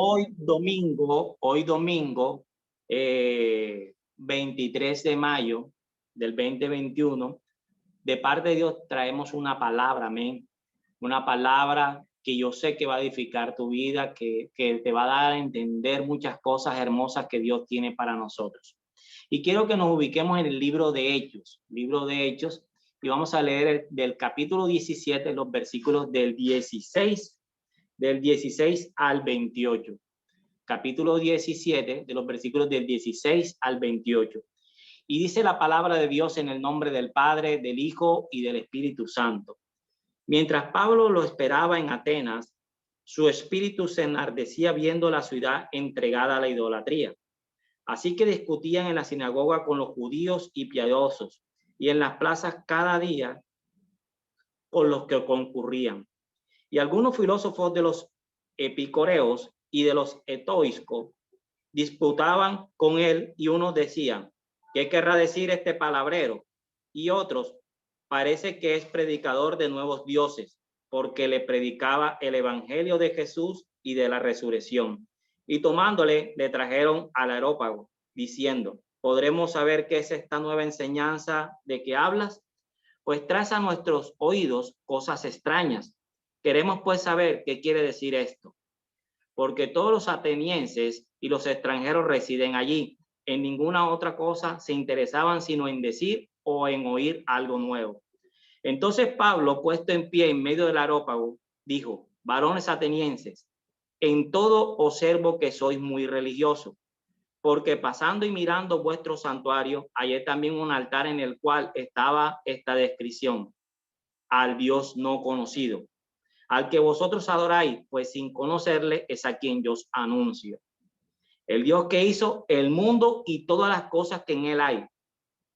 Hoy domingo 23 de mayo del 2021, de parte de Dios traemos una palabra, amén. Una palabra que yo sé que va a edificar tu vida, que te va a dar a entender muchas cosas hermosas que Dios tiene para nosotros. Y quiero que nos ubiquemos en el libro de Hechos, y vamos a leer del capítulo 17, los versículos del 16 al 28. Capítulo 17, de los versículos del 16 al 28. Y dice la palabra de Dios en el nombre del Padre, del Hijo y del Espíritu Santo. Mientras Pablo lo esperaba en Atenas, su espíritu se enardecía viendo la ciudad entregada a la idolatría. Así que discutían en la sinagoga con los judíos y piadosos, y en las plazas cada día con los que concurrían. Y algunos filósofos de los epicureos y de los estoicos disputaban con él, y unos decían: ¿qué querrá decir este palabrero? Y otros: parece que es predicador de nuevos dioses, porque le predicaba el evangelio de Jesús y de la resurrección. Y tomándole, le trajeron al Areópago, diciendo: ¿podremos saber qué es esta nueva enseñanza de que hablas? Pues traes a nuestros oídos cosas extrañas. Queremos pues saber qué quiere decir esto, porque todos los atenienses y los extranjeros residen allí. En ninguna otra cosa se interesaban sino en decir o en oír algo nuevo. Entonces Pablo, puesto en pie en medio del Areópago, dijo: varones atenienses, en todo observo que sois muy religiosos, porque pasando y mirando vuestro santuario, hallé también un altar en el cual estaba esta descripción: al Dios no conocido, al que vosotros adoráis, pues sin conocerle es a quien yo os anuncio. El Dios que hizo el mundo y todas las cosas que en él hay,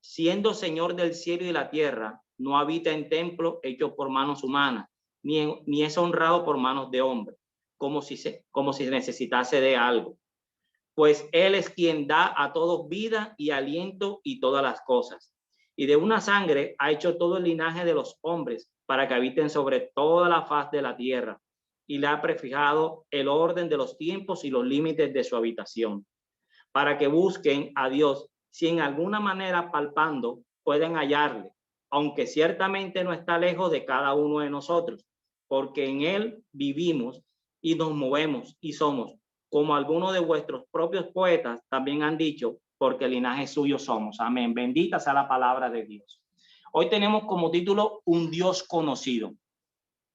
siendo Señor del cielo y la tierra, no habita en templo hecho por manos humanas, ni es honrado por manos de hombre, como si necesitase de algo. Pues él es quien da a todos vida y aliento y todas las cosas. Y de una sangre ha hecho todo el linaje de los hombres para que habiten sobre toda la faz de la tierra, y le ha prefijado el orden de los tiempos y los límites de su habitación, para que busquen a Dios, si en alguna manera palpando pueden hallarle, aunque ciertamente no está lejos de cada uno de nosotros, porque en él vivimos y nos movemos y somos, como algunos de vuestros propios poetas también han dicho, porque linaje suyo somos. Amén. Bendita sea la palabra de Dios. Hoy tenemos como título un Dios conocido.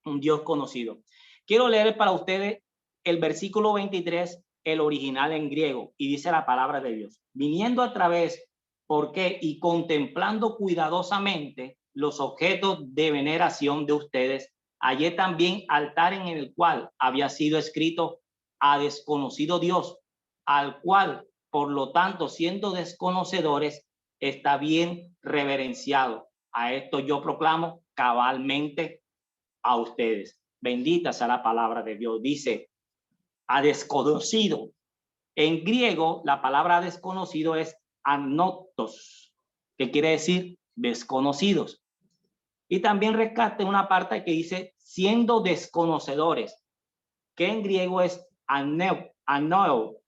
Un Dios conocido. Quiero leer para ustedes el versículo 23, el original en griego, y dice la palabra de Dios: viniendo a través, ¿por qué? Y contemplando cuidadosamente los objetos de veneración de ustedes, hallé también altar en el cual había sido escrito: a desconocido Dios, al cual, por lo tanto, siendo desconocedores, está bien reverenciado. A esto yo proclamo cabalmente a ustedes. Bendita sea la palabra de Dios. Dice: a desconocido. En griego, la palabra desconocido es anoptos, que quiere decir desconocidos. Y también rescate una parte que dice siendo desconocedores, que en griego es anoeo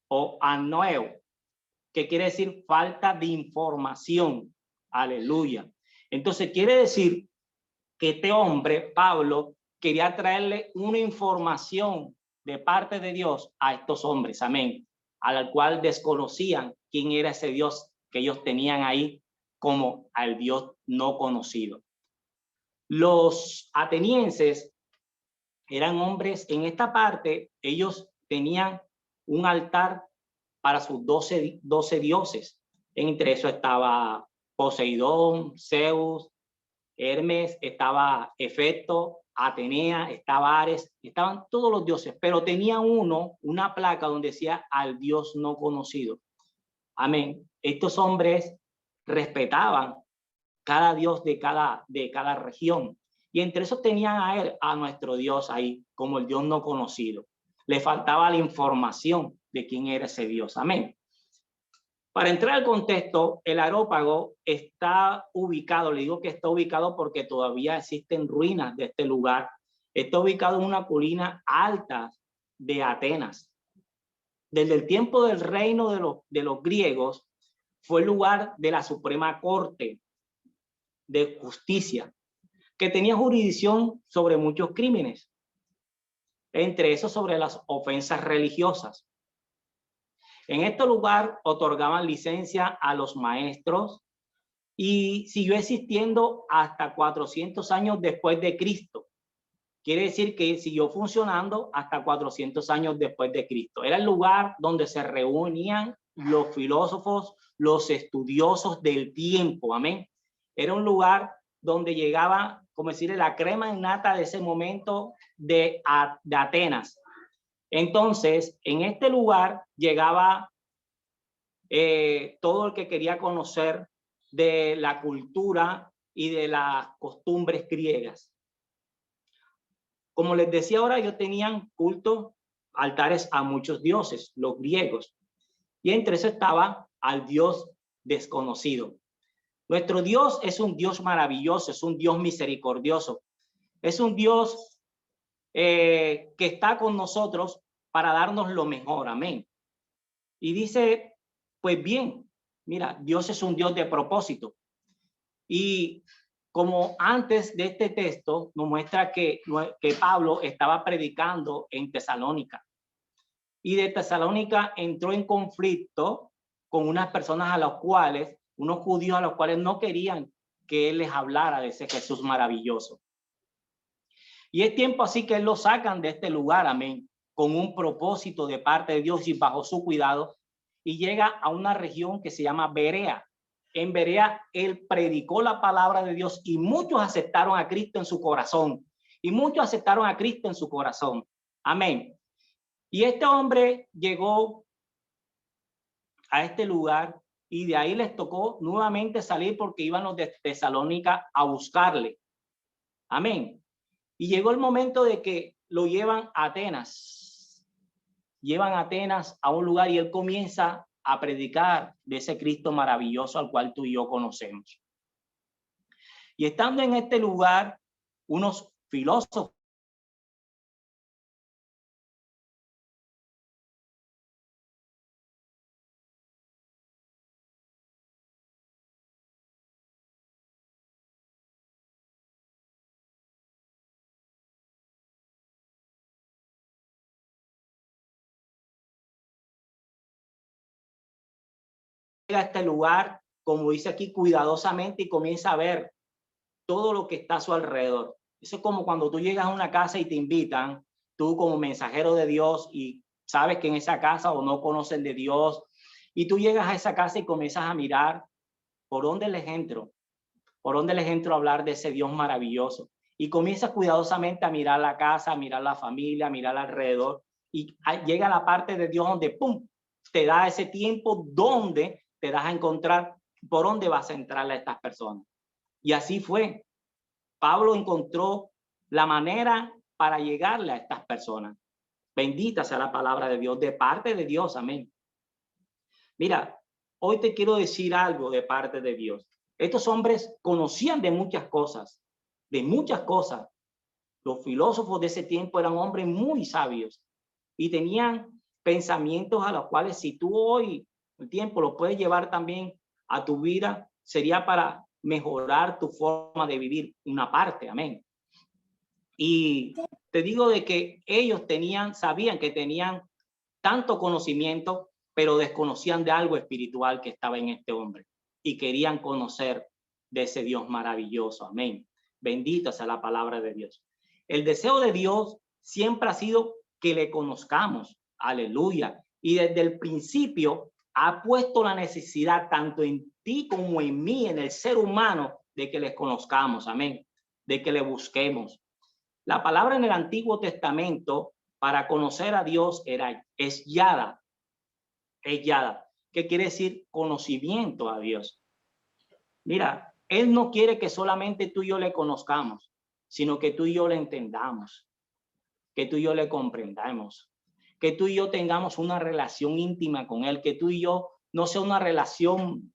o anoeo, que quiere decir falta de información. Aleluya. Entonces quiere decir que este hombre, Pablo, quería traerle una información de parte de Dios a estos hombres, amén, al cual desconocían quién era ese Dios que ellos tenían ahí como al Dios no conocido. Los atenienses eran hombres, en esta parte ellos tenían un altar para sus 12 dioses. Entre eso estaba Poseidón, Zeus, Hermes, estaba Hefesto, Atenea, estaba Ares, estaban todos los dioses, pero tenía una placa donde decía al Dios no conocido. Amén. Estos hombres respetaban cada dios de cada región, y entre esos tenían a él, a nuestro Dios ahí, como el Dios no conocido. Le faltaba la información de quién era ese Dios. Amén. Para entrar al contexto, el Areópago está ubicado, le digo que está ubicado porque todavía existen ruinas de este lugar. Está ubicado en una colina alta de Atenas. Desde el tiempo del reino de los griegos, fue el lugar de la Suprema Corte de Justicia, que tenía jurisdicción sobre muchos crímenes, entre esos sobre las ofensas religiosas. En este lugar otorgaban licencia a los maestros y siguió existiendo hasta 400 años después de Cristo. Quiere decir que siguió funcionando hasta 400 años después de Cristo. Era el lugar donde se reunían los filósofos, los estudiosos del tiempo. Amén. Era un lugar donde llegaba, como decir, la crema innata de ese momento de Atenas. Entonces, en este lugar llegaba todo el que quería conocer de la cultura y de las costumbres griegas. Como les decía ahora, ellos tenían culto, altares a muchos dioses, los griegos, y entre eso estaba al Dios desconocido. Nuestro Dios es un Dios maravilloso, es un Dios misericordioso, es un Dios que está con nosotros para darnos lo mejor, amén. Y dice, pues bien, mira, Dios es un Dios de propósito. Y como antes de este texto nos muestra que Pablo estaba predicando en Tesalónica. Y de Tesalónica entró en conflicto con unas personas a las cuales, unos judíos a los cuales no querían que él les hablara de ese Jesús maravilloso. Y es tiempo así que él lo sacan de este lugar, amén, con un propósito de parte de Dios y bajo su cuidado, y llega a una región que se llama Berea. En Berea él predicó la palabra de Dios y muchos aceptaron a Cristo en su corazón. Y muchos aceptaron a Cristo en su corazón. Amén. Y este hombre llegó a este lugar y de ahí les tocó nuevamente salir porque iban los de Tesalónica a buscarle. Amén. Y llegó el momento de que lo llevan a Atenas. Llevan a Atenas a un lugar y él comienza a predicar de ese Cristo maravilloso al cual tú y yo conocemos. Y estando en este lugar, unos filósofos llega a este lugar, como dice aquí, cuidadosamente y comienza a ver todo lo que está a su alrededor. Eso es como cuando tú llegas a una casa y te invitan, tú como mensajero de Dios y sabes que en esa casa o no conocen de Dios y tú llegas a esa casa y comienzas a mirar por dónde les entro, por dónde les entro a hablar de ese Dios maravilloso. Y comienzas cuidadosamente a mirar la casa, a mirar la familia, a mirar alrededor y llega la parte de Dios donde ¡pum! Te da ese tiempo donde te das a encontrar por dónde vas a entrar a estas personas. Y así fue. Pablo encontró la manera para llegarle a estas personas. Bendita sea la palabra de Dios, de parte de Dios, amén. Mira, hoy te quiero decir algo de parte de Dios. Estos hombres conocían de muchas cosas, de muchas cosas. Los filósofos de ese tiempo eran hombres muy sabios y tenían pensamientos a los cuales si tú hoy el tiempo lo puedes llevar también a tu vida, sería para mejorar tu forma de vivir una parte, amén. Y te digo de que ellos sabían que tenían tanto conocimiento, pero desconocían de algo espiritual que estaba en este hombre y querían conocer de ese Dios maravilloso, amén. Bendita sea la palabra de Dios. El deseo de Dios siempre ha sido que le conozcamos, aleluya. Y desde el principio ha puesto la necesidad tanto en ti como en mí, en el ser humano, de que les conozcamos, amén, de que le busquemos. La palabra en el Antiguo Testamento para conocer a Dios es yada, ¿qué quiere decir? Conocimiento a Dios. Mira, Él no quiere que solamente tú y yo le conozcamos, sino que tú y yo le entendamos, que tú y yo le comprendamos, que tú y yo tengamos una relación íntima con Él, que tú y yo no sea una relación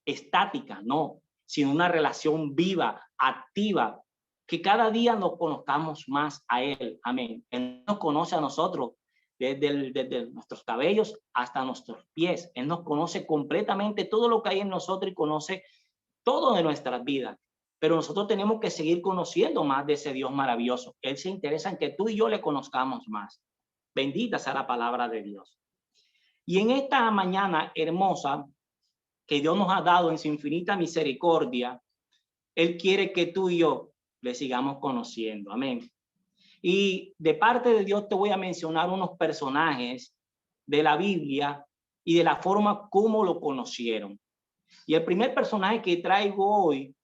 estática, no, sino una relación viva, activa, que cada día nos conozcamos más a Él. Amén. Él nos conoce a nosotros desde nuestros cabellos hasta nuestros pies. Él nos conoce completamente todo lo que hay en nosotros y conoce todo de nuestras vidas. Pero nosotros tenemos que seguir conociendo más de ese Dios maravilloso. Él se interesa en que tú y yo le conozcamos más. Bendita sea la palabra de Dios. Y en esta mañana hermosa que Dios nos ha dado en su infinita misericordia, Él quiere que tú y yo le sigamos conociendo. Amén. Y de parte de Dios te voy a mencionar unos personajes de la Biblia y de la forma como lo conocieron. Y el primer personaje que traigo hoy,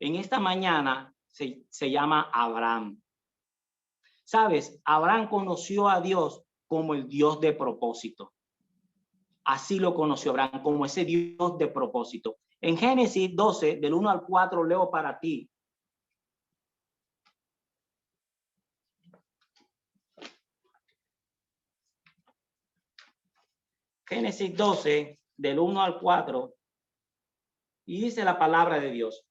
en esta mañana, se llama Abraham. ¿Sabes? Abraham conoció a Dios como el Dios de propósito. Así lo conoció Abraham, como ese Dios de propósito. En Génesis 12, del 1 al 4, leo para ti. Génesis 12, del 1 al 4, y dice la palabra de Dios.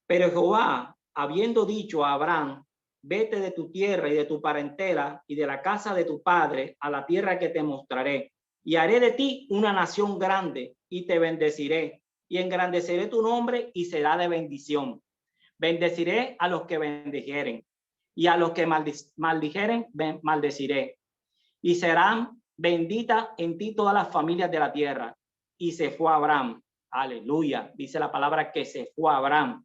Pero Jehová, habiendo dicho a Abraham, vete de tu tierra y de tu parentela y de la casa de tu padre a la tierra que te mostraré, y haré de ti una nación grande y te bendeciré y engrandeceré tu nombre y será de bendición. Bendeciré a los que bendijeren y a los que maldijeren maldeciré, y serán benditas en ti todas las familias de la tierra. Y se fue Abraham. Aleluya. Dice la palabra que se fue Abraham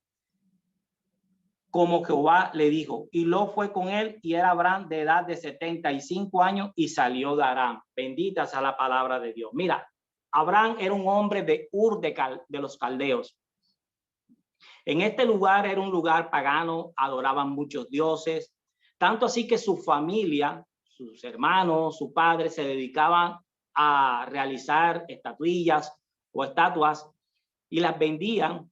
como Jehová le dijo, y Lot fue con él, y era Abraham de edad de 75 años y salió de Aram. Bendita sea la palabra de Dios. Mira, Abraham era un hombre de Ur de los caldeos. En este lugar era un lugar pagano, adoraban muchos dioses, tanto así que su familia, sus hermanos, su padre se dedicaban a realizar estatuillas o estatuas y las vendían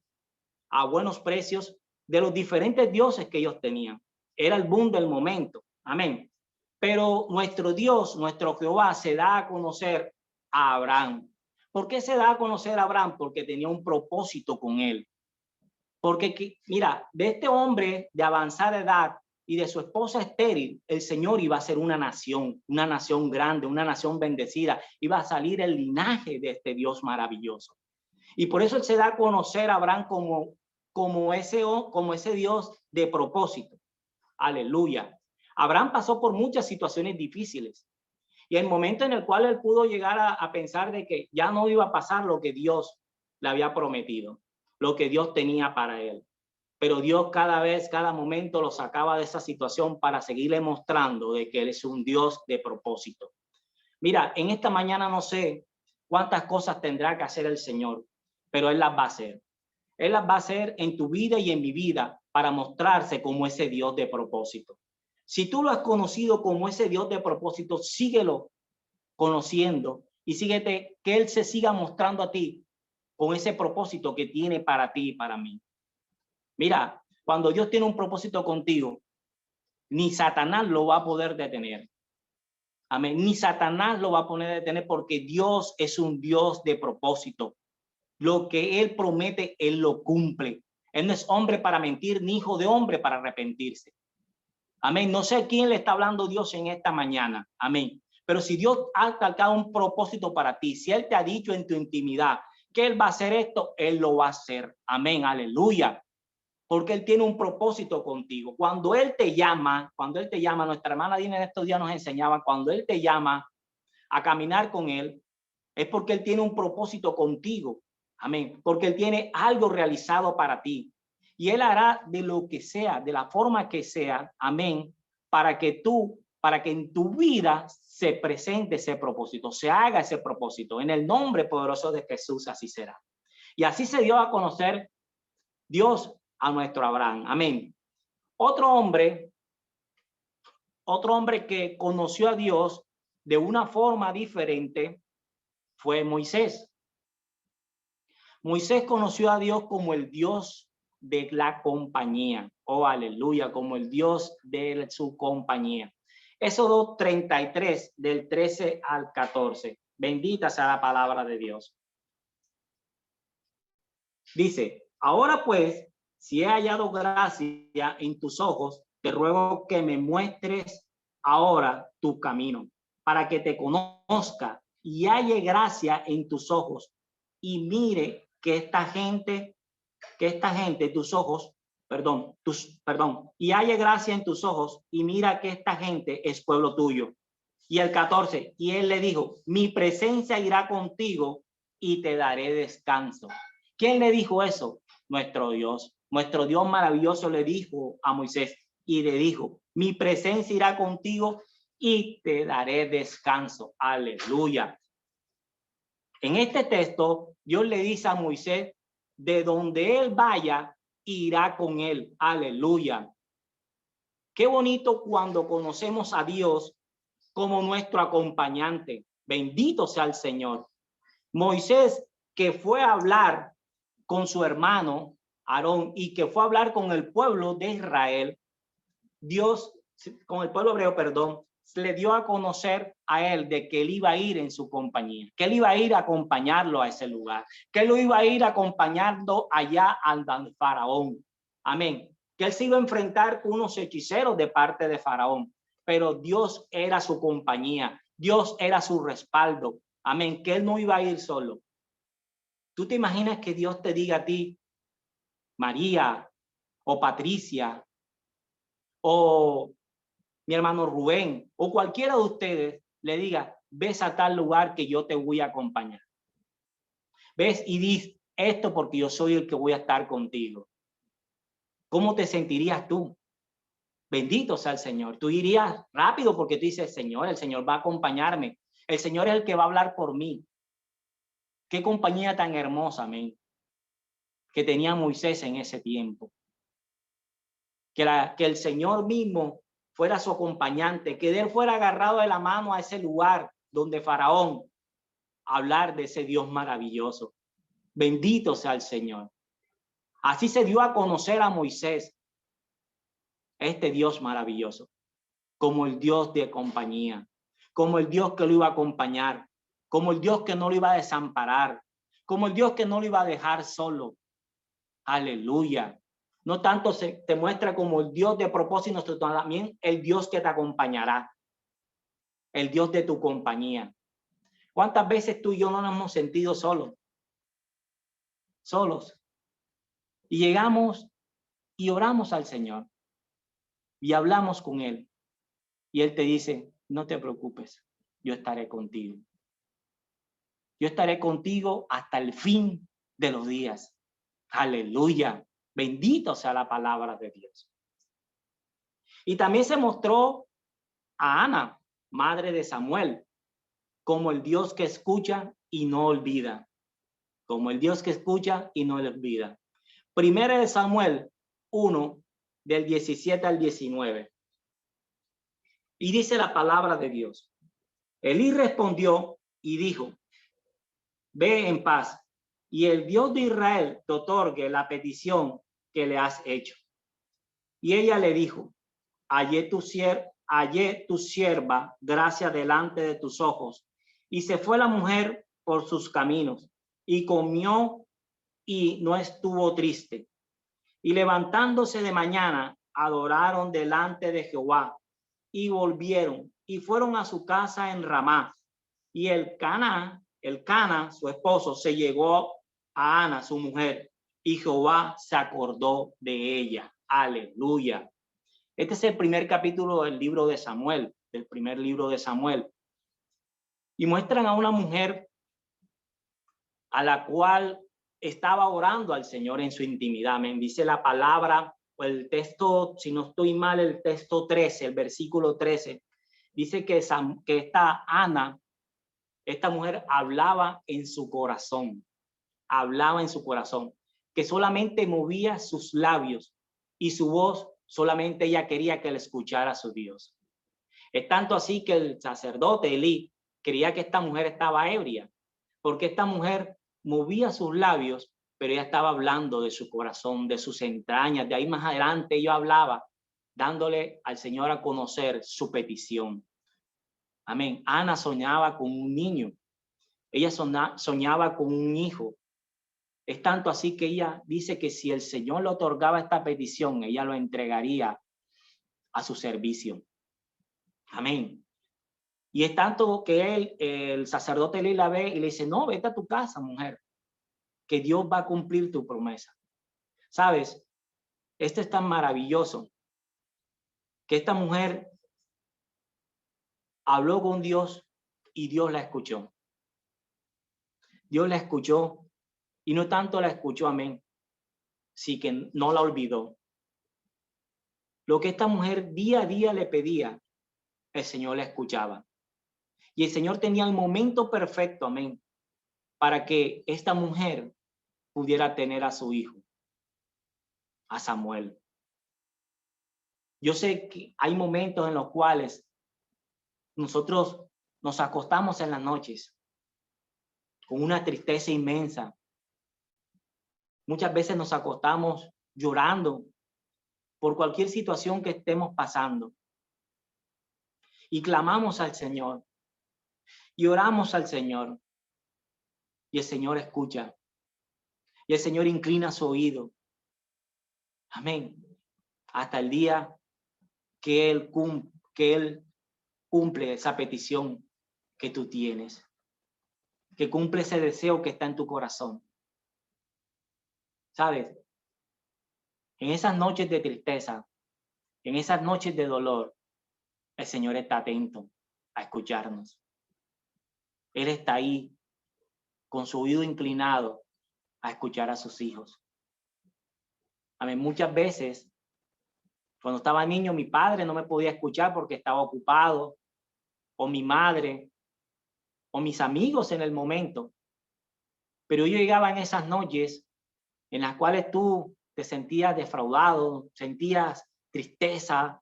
a buenos precios de los diferentes dioses que ellos tenían. Era el boom del momento. Amén. Pero nuestro Dios, nuestro Jehová, se da a conocer a Abraham. ¿Por qué se da a conocer a Abraham? Porque tenía un propósito con él. Porque, mira, de este hombre de avanzada edad y de su esposa estéril, el Señor iba a ser una nación grande, una nación bendecida. Iba a salir el linaje de este Dios maravilloso. Y por eso él se da a conocer a Abraham como ese Dios de propósito. Aleluya. Abraham pasó por muchas situaciones difíciles. Y el momento en el cual él pudo llegar a pensar de que ya no iba a pasar lo que Dios le había prometido, lo que Dios tenía para él. Pero Dios cada momento lo sacaba de esa situación para seguirle mostrando de que él es un Dios de propósito. Mira, en esta mañana no sé cuántas cosas tendrá que hacer el Señor, pero Él las va a hacer. Él las va a hacer en tu vida y en mi vida para mostrarse como ese Dios de propósito. Si tú lo has conocido como ese Dios de propósito, síguelo conociendo y síguete que Él se siga mostrando a ti con ese propósito que tiene para ti y para mí. Mira, cuando Dios tiene un propósito contigo, ni Satanás lo va a poder detener. Amén. Ni Satanás lo va a poder detener porque Dios es un Dios de propósito. Lo que Él promete, Él lo cumple. Él no es hombre para mentir, ni hijo de hombre para arrepentirse. Amén. No sé quién le está hablando Dios en esta mañana. Amén. Pero si Dios ha calcado un propósito para ti, si Él te ha dicho en tu intimidad que Él va a hacer esto, Él lo va a hacer. Amén. Aleluya. Porque Él tiene un propósito contigo. Cuando Él te llama, nuestra hermana Dina en estos días nos enseñaba, cuando Él te llama a caminar con Él, es porque Él tiene un propósito contigo. Amén. Porque Él tiene algo realizado para ti. Y Él hará de lo que sea, de la forma que sea, amén, para que en tu vida se presente ese propósito, se haga ese propósito. En el nombre poderoso de Jesús así será. Y así se dio a conocer Dios a nuestro Abraham. Amén. Otro hombre que conoció a Dios de una forma diferente fue Moisés. Moisés conoció a Dios como el Dios de la compañía. Oh, aleluya, como el Dios de su compañía. Éxodo 33, del 13 al 14. Bendita sea la palabra de Dios. Dice, ahora pues, si he hallado gracia en tus ojos, te ruego que me muestres ahora tu camino, para que te conozca y halle gracia en tus ojos, y mire que esta gente, tus ojos, y halle gracia en tus ojos, y mira que esta gente es pueblo tuyo. Y el 14, y él le dijo, mi presencia irá contigo y te daré descanso. ¿Quién le dijo eso? Nuestro Dios maravilloso le dijo a Moisés, y le dijo, mi presencia irá contigo y te daré descanso. Aleluya. En este texto, Dios le dice a Moisés, de donde él vaya, irá con él. Aleluya. Qué bonito cuando conocemos a Dios como nuestro acompañante. Bendito sea el Señor. Moisés, que fue a hablar con su hermano Aarón y que fue a hablar con el pueblo de Israel, Dios, con el pueblo hebreo, perdón, le dio a conocer a él de que él iba a ir en su compañía, que él iba a ir a acompañarlo a ese lugar, que él lo iba a ir acompañando allá al faraón. Amén. Que él se iba a enfrentar con unos hechiceros de parte de faraón, pero Dios era su compañía, Dios era su respaldo. Amén. Que él no iba a ir solo. ¿Tú te imaginas que Dios te diga a ti, María o Patricia o mi hermano Rubén o cualquiera de ustedes le diga, ves a tal lugar que yo te voy a acompañar? Ves y dices esto porque yo soy el que voy a estar contigo. ¿Cómo te sentirías tú? Bendito sea el Señor. Tú irías rápido porque tú dices, Señor, el Señor va a acompañarme. El Señor es el que va a hablar por mí. Qué compañía tan hermosa, amén, que tenía Moisés en ese tiempo. Que el Señor mismo fuera su acompañante, que él fuera agarrado de la mano a ese lugar donde Faraón hablar de ese Dios maravilloso. Bendito sea el Señor. Así se dio a conocer a Moisés, este Dios maravilloso, como el Dios de compañía, como el Dios que lo iba a acompañar, como el Dios que no lo iba a desamparar, como el Dios que no lo iba a dejar solo. Aleluya. No tanto se te muestra como el Dios de propósito, sino también el Dios que te acompañará, el Dios de tu compañía. ¿Cuántas veces tú y yo no nos hemos sentido solos? Y llegamos y oramos al Señor y hablamos con Él. Y Él te dice, no te preocupes, yo estaré contigo. Yo estaré contigo hasta el fin de los días. Aleluya. Bendito sea la palabra de Dios. Y también se mostró a Ana, madre de Samuel, como el Dios que escucha y no olvida. Como el Dios que escucha y no olvida. Primera de Samuel 1, del 17 al 19. Y dice la palabra de Dios. Elí respondió y dijo, ve en paz, y el Dios de Israel te otorgue la petición que le has hecho. Y ella le dijo, hallé tu sierva gracia delante de tus ojos. Y se fue la mujer por sus caminos, y comió y no estuvo triste. Y levantándose de mañana, adoraron delante de Jehová, y volvieron, y fueron a su casa en Ramá. Y el Cana, su esposo, se llegó a Ana, su mujer, y Jehová se acordó de ella. Aleluya. Este es el primer capítulo del libro de Samuel, del primer libro de Samuel. Y muestran a una mujer a la cual estaba orando al Señor en su intimidad. Me dice la palabra, o el texto, si no estoy mal, el texto 13, el versículo 13, dice que esta Ana, esta mujer hablaba en su corazón, que solamente movía sus labios y su voz, solamente ella quería que le escuchara a su Dios. Es tanto así que el sacerdote Elí creía que esta mujer estaba ebria, porque esta mujer movía sus labios, pero ella estaba hablando de su corazón, de sus entrañas. De ahí más adelante ella hablaba, dándole al Señor a conocer su petición. Amén. Ana soñaba con un niño. Ella soñaba con un hijo. Es tanto así que ella dice que si el Señor le otorgaba esta petición, ella lo entregaría a su servicio. Amén. Y es tanto que el sacerdote Eli la ve y le dice, no, vete a tu casa, mujer, que Dios va a cumplir tu promesa. ¿Sabes? Esto es tan maravilloso que esta mujer habló con Dios y Dios la escuchó. Dios la escuchó y no tanto la escuchó, amén, sí que no la olvidó. Lo que esta mujer día a día le pedía, el Señor la escuchaba. Y el Señor tenía el momento perfecto, amén, para que esta mujer pudiera tener a su hijo, a Samuel. Yo sé que hay momentos en los cuales nosotros nos acostamos en las noches con una tristeza inmensa. Muchas veces nos acostamos llorando por cualquier situación que estemos pasando. Y clamamos al Señor. Y oramos al Señor. Y el Señor escucha. Y el Señor inclina su oído. Amén. Hasta el día que Él cumple esa petición que tú tienes. Que cumple ese deseo que está en tu corazón. ¿Sabes? En esas noches de tristeza, en esas noches de dolor, el Señor está atento a escucharnos. Él está ahí con su oído inclinado a escuchar a sus hijos. Amén. Muchas veces, cuando estaba niño, mi padre no me podía escuchar porque estaba ocupado, o mi madre, o mis amigos en el momento. Pero yo llegaba en esas noches en las cuales tú te sentías defraudado, sentías tristeza,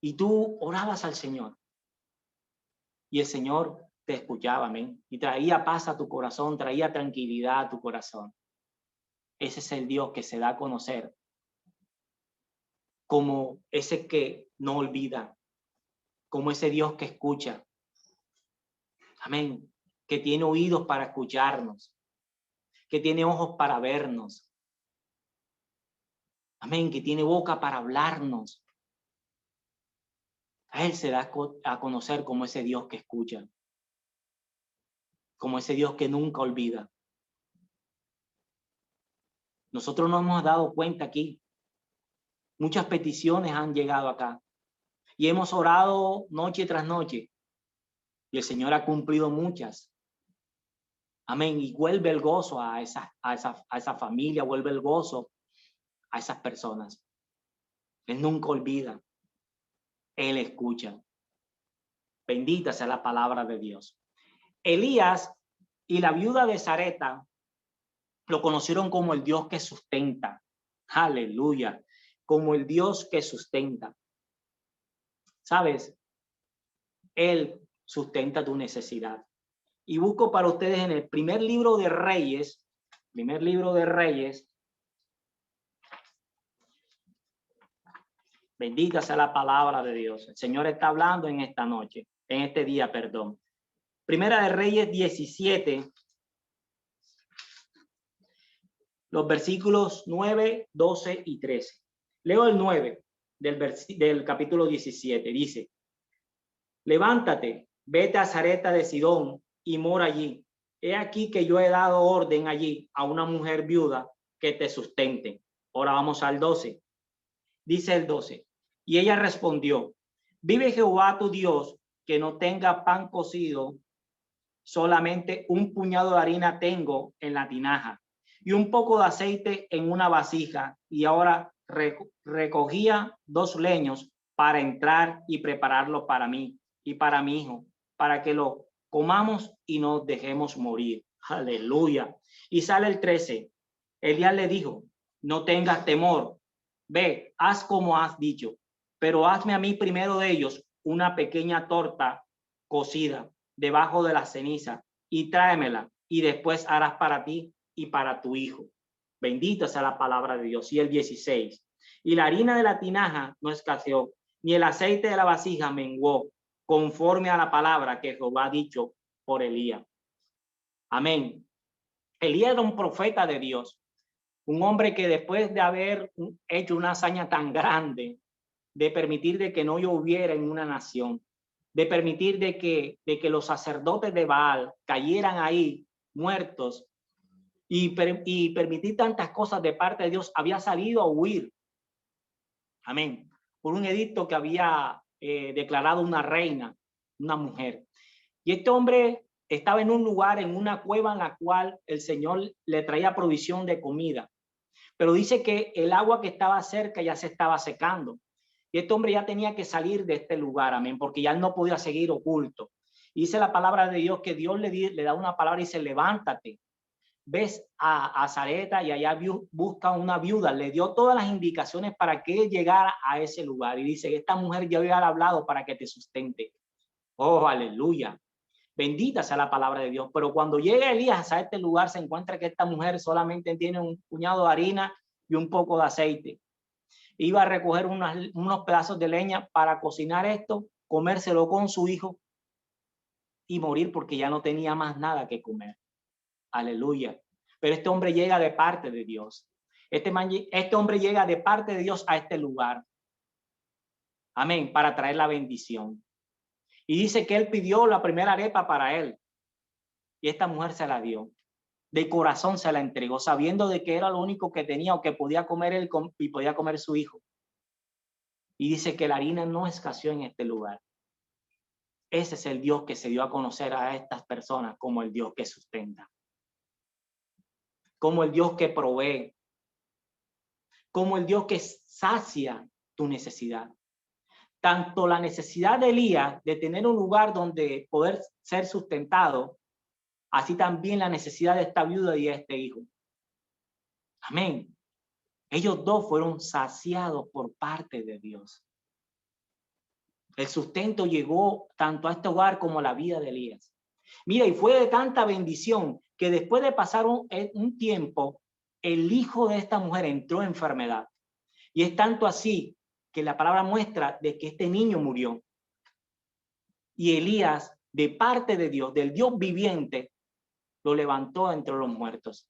y tú orabas al Señor. Y el Señor te escuchaba, amén. Y traía paz a tu corazón, traía tranquilidad a tu corazón. Ese es el Dios que se da a conocer como ese que no olvida, como ese Dios que escucha. Amén. Que tiene oídos para escucharnos, que tiene ojos para vernos. Amén. Que tiene boca para hablarnos. A Él se da a conocer como ese Dios que escucha, como ese Dios que nunca olvida. Nosotros nos hemos dado cuenta aquí. Muchas peticiones han llegado acá y hemos orado noche tras noche y el Señor ha cumplido muchas. Amén. Y vuelve el gozo a esa familia, vuelve el gozo a esas personas. Él nunca olvida. Él escucha. Bendita sea la palabra de Dios. Elías y la viuda de Sarepta lo conocieron como el Dios que sustenta. Aleluya. Como el Dios que sustenta. ¿Sabes? Él sustenta tu necesidad. Y busco para ustedes en el primer libro de Reyes, bendita sea la palabra de Dios. El Señor está hablando en esta noche, en este día, perdón. Primera de Reyes 17, los versículos 9, 12 y 13. Leo el 9 del capítulo 17. Dice, levántate, vete a Sarepta de Sidón y mora allí. He aquí que yo he dado orden allí a una mujer viuda que te sustente. Ahora vamos al 12. Dice el 12. Y ella respondió, vive Jehová tu Dios, que no tenga pan cocido, solamente un puñado de harina tengo en la tinaja y un poco de aceite en una vasija. Y ahora recogía 2 leños para entrar y prepararlo para mí y para mi hijo, para que lo comamos y nos dejemos morir. Aleluya. Y sale el 13. Elías le dijo, no tengas temor, ve, haz como has dicho, pero hazme a mí primero de ellos una pequeña torta cocida debajo de la ceniza y tráemela, y después harás para ti y para tu hijo. Bendita sea la palabra de Dios. Y el 16. Y la harina de la tinaja no escaseó, ni el aceite de la vasija menguó, conforme a la palabra que Jehová ha dicho por Elías. Amén. Elías era un profeta de Dios, un hombre que después de haber hecho una hazaña tan grande, de permitir de que no lloviera en una nación, de permitir de que los sacerdotes de Baal cayeran ahí muertos y permitir tantas cosas de parte de Dios, había salido a huir. Amén. Por un edicto que había declarado una reina, una mujer. Y este hombre estaba en un lugar, en una cueva en la cual el Señor le traía provisión de comida. Pero dice que el agua que estaba cerca ya se estaba secando. Y este hombre ya tenía que salir de este lugar, amén, porque ya no podía seguir oculto. Y dice la palabra de Dios que Dios le da una palabra y dice, levántate, ves a Zareta y allá busca una viuda. Le dio todas las indicaciones para que él llegara a ese lugar. Y dice, esta mujer ya había hablado para que te sustente. Oh, aleluya. Bendita sea la palabra de Dios. Pero cuando llega Elías a este lugar, se encuentra que esta mujer solamente tiene un puñado de harina y un poco de aceite. Iba a recoger unos pedazos de leña para cocinar esto, comérselo con su hijo y morir porque ya no tenía más nada que comer. Aleluya. Pero este hombre llega de parte de Dios. Este hombre llega de parte de Dios a este lugar. Amén. Para traer la bendición. Y dice que él pidió la primera arepa para él. Y esta mujer se la dio. De corazón se la entregó, sabiendo de que era lo único que tenía o que podía comer él y podía comer su hijo. Y dice que la harina no escaseó en este lugar. Ese es el Dios que se dio a conocer a estas personas como el Dios que sustenta, como el Dios que provee, como el Dios que sacia tu necesidad. Tanto la necesidad de Elías de tener un lugar donde poder ser sustentado, así también la necesidad de esta viuda y de este hijo. Amén. Ellos dos fueron saciados por parte de Dios. El sustento llegó tanto a este hogar como a la vida de Elías. Mira, y fue de tanta bendición que después de pasar un tiempo, el hijo de esta mujer entró en enfermedad. Y es tanto así que la palabra muestra de que este niño murió. Y Elías, de parte de Dios, del Dios viviente, lo levantó entre los muertos.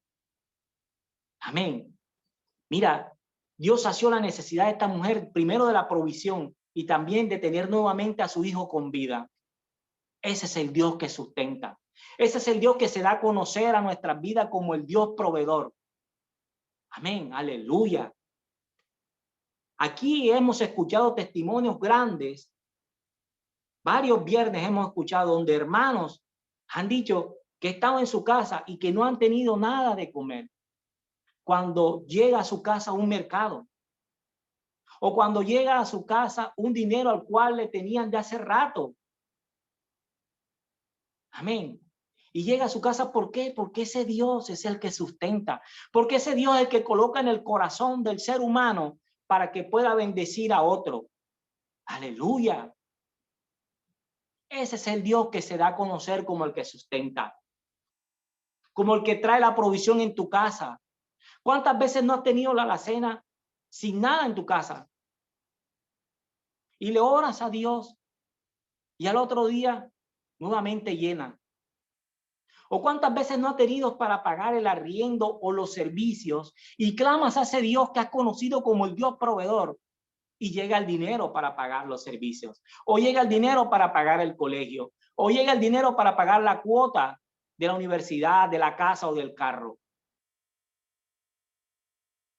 Amén. Mira, Dios sació la necesidad de esta mujer, primero de la provisión y también de tener nuevamente a su hijo con vida. Ese es el Dios que sustenta. Ese es el Dios que se da a conocer a nuestras vidas como el Dios proveedor. Amén, aleluya. Aquí hemos escuchado testimonios grandes. Varios viernes hemos escuchado donde hermanos han dicho que estaban en su casa y que no han tenido nada de comer. Cuando llega a su casa un mercado, o cuando llega a su casa un dinero al cual le tenían de hace rato. Amén. Y llega a su casa, ¿por qué? Porque ese Dios es el que sustenta. Porque ese Dios es el que coloca en el corazón del ser humano para que pueda bendecir a otro. Aleluya. Ese es el Dios que se da a conocer como el que sustenta. Como el que trae la provisión en tu casa. ¿Cuántas veces no has tenido la alacena sin nada en tu casa? Y le oras a Dios y al otro día nuevamente llena. ¿O cuántas veces no has tenido para pagar el arriendo o los servicios y clamas a ese Dios que has conocido como el Dios proveedor y llega el dinero para pagar los servicios? O llega el dinero para pagar el colegio. O llega el dinero para pagar la cuota de la universidad, de la casa o del carro.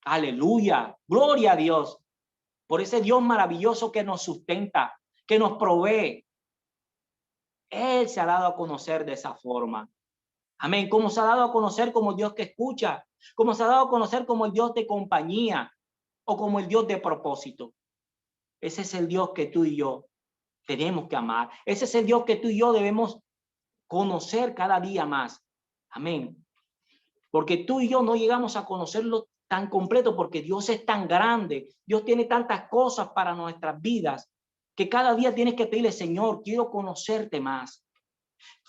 Aleluya, gloria a Dios por ese Dios maravilloso que nos sustenta, que nos provee. Él se ha dado a conocer de esa forma. Amén. Como se ha dado a conocer como el Dios que escucha, como se ha dado a conocer como el Dios de compañía o como el Dios de propósito. Ese es el Dios que tú y yo tenemos que amar. Ese es el Dios que tú y yo debemos conocer cada día más. Amén. Porque tú y yo no llegamos a conocerlo tan completo porque Dios es tan grande. Dios tiene tantas cosas para nuestras vidas que cada día tienes que pedirle, Señor, quiero conocerte más.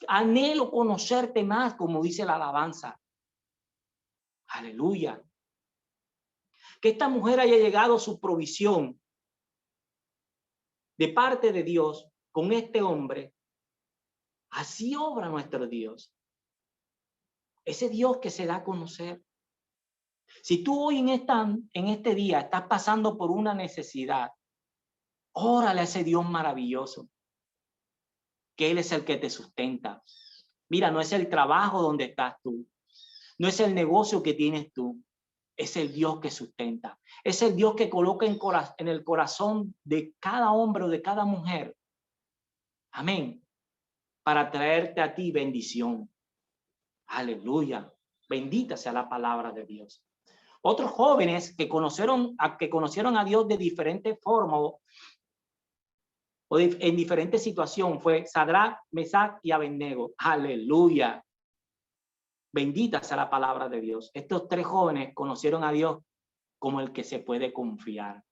Anhelo conocerte más, como dice la alabanza. Aleluya. Que esta mujer haya llegado a su provisión de parte de Dios con este hombre. Así obra nuestro Dios. Ese Dios que se da a conocer. Si tú hoy en este día estás pasando por una necesidad, órale a ese Dios maravilloso, que Él es el que te sustenta. Mira, no es el trabajo donde estás tú, no es el negocio que tienes tú, es el Dios que sustenta, es el Dios que coloca en el corazón de cada hombre o de cada mujer, amén, para traerte a ti bendición. Aleluya, bendita sea la palabra de Dios. Otros jóvenes que conocieron a Dios de diferentes formas o en diferentes situaciones fue Sadrach, Mesach y Abednego. Aleluya. Bendita sea la palabra de Dios. Estos tres jóvenes conocieron a Dios como el que se puede confiar,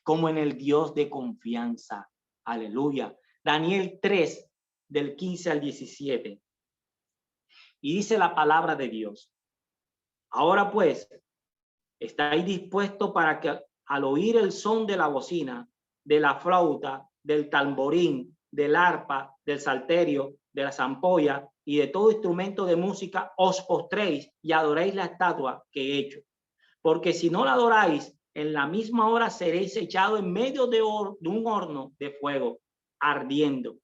como en el Dios de confianza. Aleluya. Daniel 3, del 15 al 17. Y dice la palabra de Dios. Ahora pues, ¿estáis dispuestos para que al oír el son de la bocina, de la flauta, del tamborín, del arpa, del salterio, de la zampolla y de todo instrumento de música, os postréis y adoréis la estatua que he hecho? Porque si no la adoráis, en la misma hora seréis echados en medio de un horno de fuego ardiendo.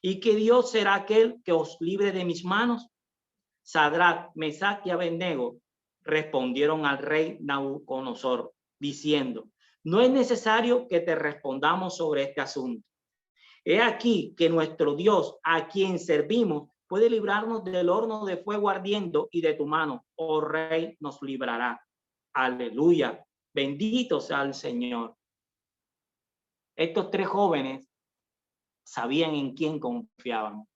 ¿Y qué Dios será aquel que os libre de mis manos? Sadrach, Mesach y Abednego respondieron al rey Nabucodonosor, diciendo: no es necesario que te respondamos sobre este asunto. He aquí que nuestro Dios, a quien servimos, puede librarnos del horno de fuego ardiendo, y de tu mano, oh rey, nos librará. Aleluya. Bendito sea el Señor. Estos tres jóvenes sabían en quién confiaban.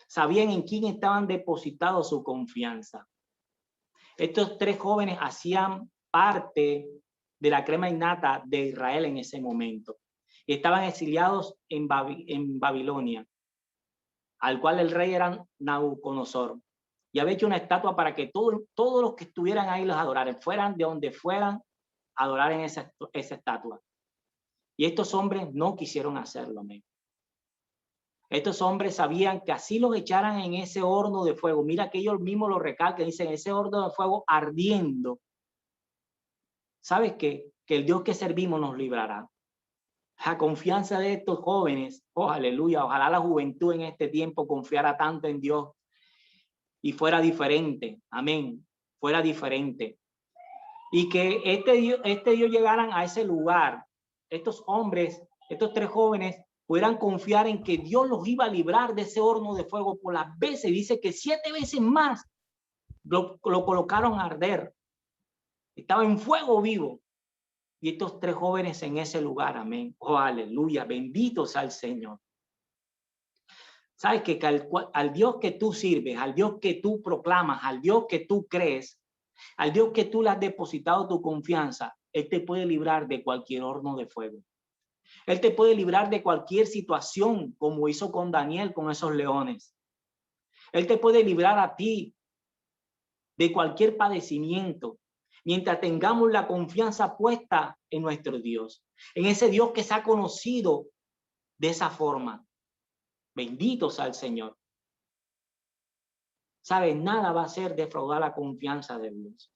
Sabían en quién estaban depositados su confianza. Estos tres jóvenes hacían parte de la crema innata de Israel en ese momento. Y estaban exiliados en Babilonia, al cual el rey era Nabucodonosor. Y había hecho una estatua para que todos los que estuvieran ahí los adoraran, fueran de donde fueran, adorar en esa estatua. Y estos hombres no quisieron hacerlo. Amén. Estos hombres sabían que así los echaran en ese horno de fuego. Mira que ellos mismos lo recalcan, dicen, ese horno de fuego ardiendo. ¿Sabes qué? Que el Dios que servimos nos librará. La confianza de estos jóvenes, oh aleluya, ojalá la juventud en este tiempo confiara tanto en Dios y fuera diferente, amén, fuera diferente. Y que este Dios llegaran a ese lugar, estos hombres, estos tres jóvenes, pudieran confiar en que Dios los iba a librar de ese horno de fuego por las veces. Dice que 7 veces más lo colocaron a arder. Estaba en fuego vivo. Y estos tres jóvenes en ese lugar, amén. Oh, aleluya, bendito sea el Señor. Sabes que al Dios que tú sirves, al Dios que tú proclamas, al Dios que tú crees, al Dios que tú le has depositado tu confianza, Él te puede librar de cualquier horno de fuego. Él te puede librar de cualquier situación, como hizo con Daniel, con esos leones. Él te puede librar a ti de cualquier padecimiento, mientras tengamos la confianza puesta en nuestro Dios, en ese Dios que se ha conocido de esa forma. Bendito sea el Señor. ¿Sabes? Nada va a ser defraudar la confianza de Dios.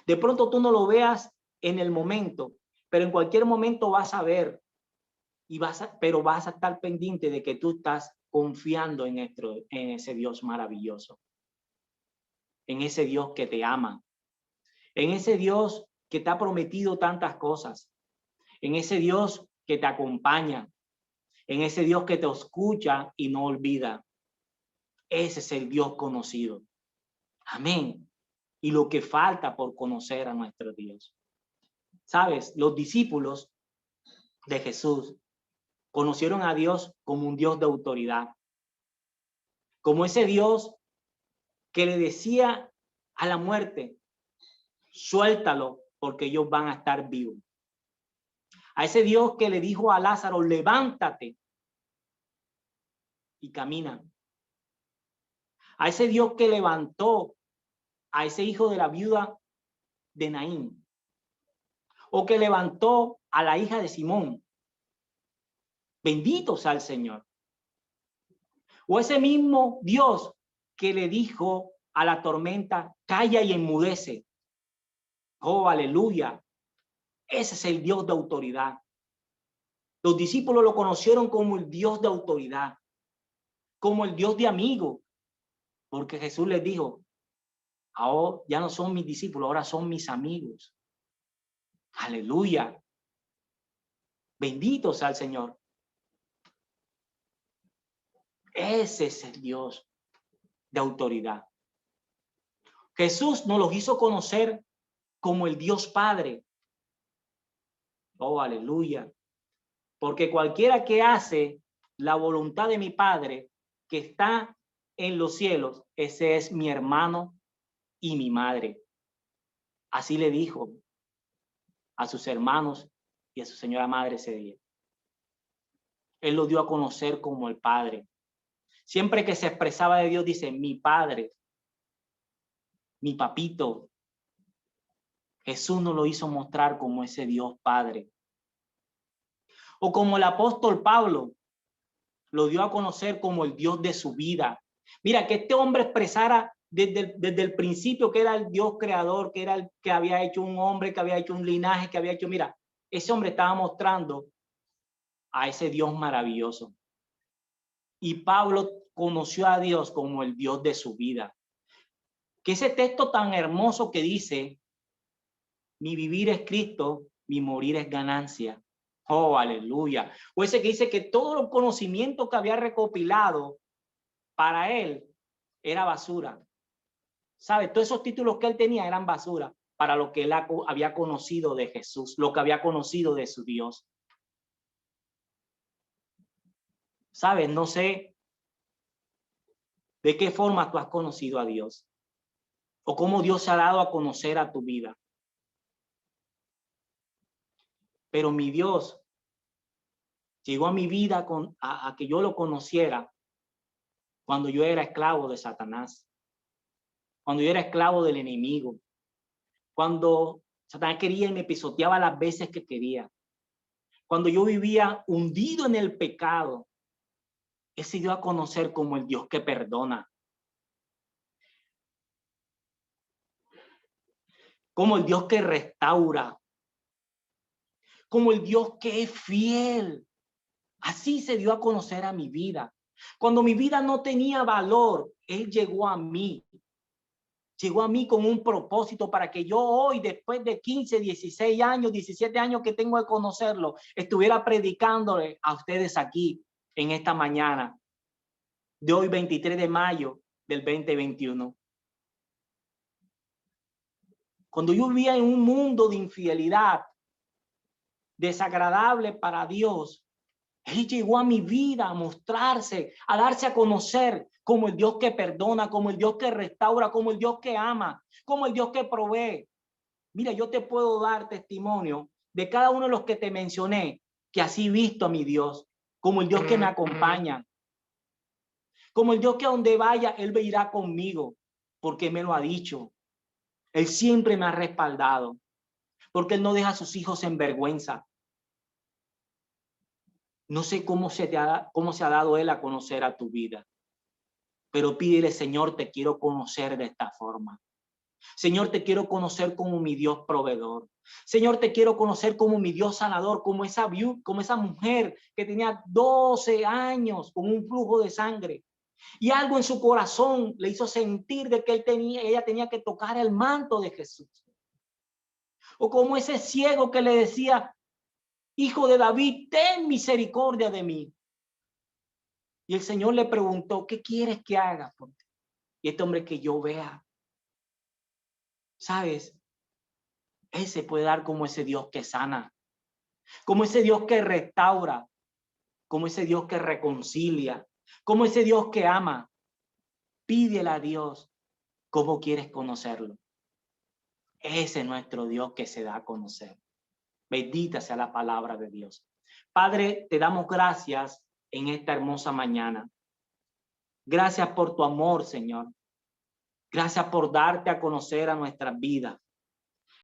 De pronto tú no lo veas en el momento, pero en cualquier momento vas a ver pero vas a estar pendiente de que tú estás confiando en ese Dios maravilloso, en ese Dios que te ama, en ese Dios que te ha prometido tantas cosas, en ese Dios que te acompaña, en ese Dios que te escucha y no olvida. Ese es el Dios conocido. Amén. Y lo que falta por conocer a nuestro Dios. ¿Sabes? Los discípulos de Jesús conocieron a Dios como un Dios de autoridad, como ese Dios que le decía a la muerte: suéltalo porque ellos van a estar vivos. A ese Dios que le dijo a Lázaro: levántate y camina. A ese Dios que levantó a ese hijo de la viuda de Naín, o que levantó a la hija de Simón. Bendito sea el Señor. O ese mismo Dios que le dijo a la tormenta, calla y enmudece. Oh, aleluya. Ese es el Dios de autoridad. Los discípulos lo conocieron como el Dios de autoridad, como el Dios de amigo, porque Jesús les dijo, ahora ya no son mis discípulos, ahora son mis amigos. Aleluya. Bendito sea el Señor. Ese es el Dios de autoridad. Jesús nos lo hizo conocer como el Dios Padre. Oh, aleluya. Porque cualquiera que hace la voluntad de mi Padre que está en los cielos, ese es mi hermano y mi madre. Así le dijo a sus hermanos y a su señora madre ese día. Él lo dio a conocer como el Padre. Siempre que se expresaba de Dios, dice, mi Padre, mi papito. Jesús nos lo hizo mostrar como ese Dios Padre. O como el apóstol Pablo lo dio a conocer como el Dios de su vida. Mira, que este hombre expresara desde el principio que era el Dios creador, que era el que había hecho un hombre, que había hecho un linaje, que había hecho, mira, ese hombre estaba mostrando a ese Dios maravilloso. Y Pablo conoció a Dios como el Dios de su vida. Que ese texto tan hermoso que dice, mi vivir es Cristo, mi morir es ganancia. Oh, aleluya. O ese que dice que todos los conocimientos que había recopilado para él era basura. ¿Sabe? Todos esos títulos que él tenía eran basura para lo que él había conocido de Jesús, lo que había conocido de su Dios. ¿Sabes? No sé de qué forma tú has conocido a Dios o cómo Dios se ha dado a conocer a tu vida. Pero mi Dios llegó a mi vida a que yo lo conociera cuando yo era esclavo de Satanás, cuando yo era esclavo del enemigo, cuando Satanás quería y me pisoteaba las veces que quería, cuando yo vivía hundido en el pecado. Él se dio a conocer como el Dios que perdona, como el Dios que restaura, como el Dios que es fiel. Así se dio a conocer a mi vida. Cuando mi vida no tenía valor, Él llegó a mí. Llegó a mí con un propósito para que yo hoy, después de 15, 16 años, 17 años que tengo de conocerlo, estuviera predicándole a ustedes aquí en esta mañana de hoy, 23 de mayo del 2021. Cuando yo vivía en un mundo de infidelidad, desagradable para Dios, Él llegó a mi vida a mostrarse, a darse a conocer como el Dios que perdona, como el Dios que restaura, como el Dios que ama, como el Dios que provee. Mira, yo te puedo dar testimonio de cada uno de los que te mencioné, que así he visto a mi Dios, como el Dios que me acompaña, como el Dios que a donde vaya, Él irá conmigo, porque me lo ha dicho. Él siempre me ha respaldado, porque Él no deja a sus hijos en vergüenza. No sé cómo se ha dado Él a conocer a tu vida, pero pídele, Señor, te quiero conocer de esta forma. Señor, te quiero conocer como mi Dios proveedor. Señor, te quiero conocer como mi Dios sanador, como esa mujer que tenía 12 años con un flujo de sangre. Y algo en su corazón le hizo sentir de que ella tenía que tocar el manto de Jesús. O como ese ciego que le decía, Hijo de David, ten misericordia de mí. Y el Señor le preguntó, ¿qué quieres que haga por ti? Y este hombre, que yo vea. ¿Sabes? Él se puede dar como ese Dios que sana, como ese Dios que restaura, como ese Dios que reconcilia, como ese Dios que ama. Pídele a Dios cómo quieres conocerlo. Ese es nuestro Dios que se da a conocer. Bendita sea la palabra de Dios. Padre, te damos gracias en esta hermosa mañana. Gracias por tu amor, Señor. Gracias por darte a conocer a nuestras vidas.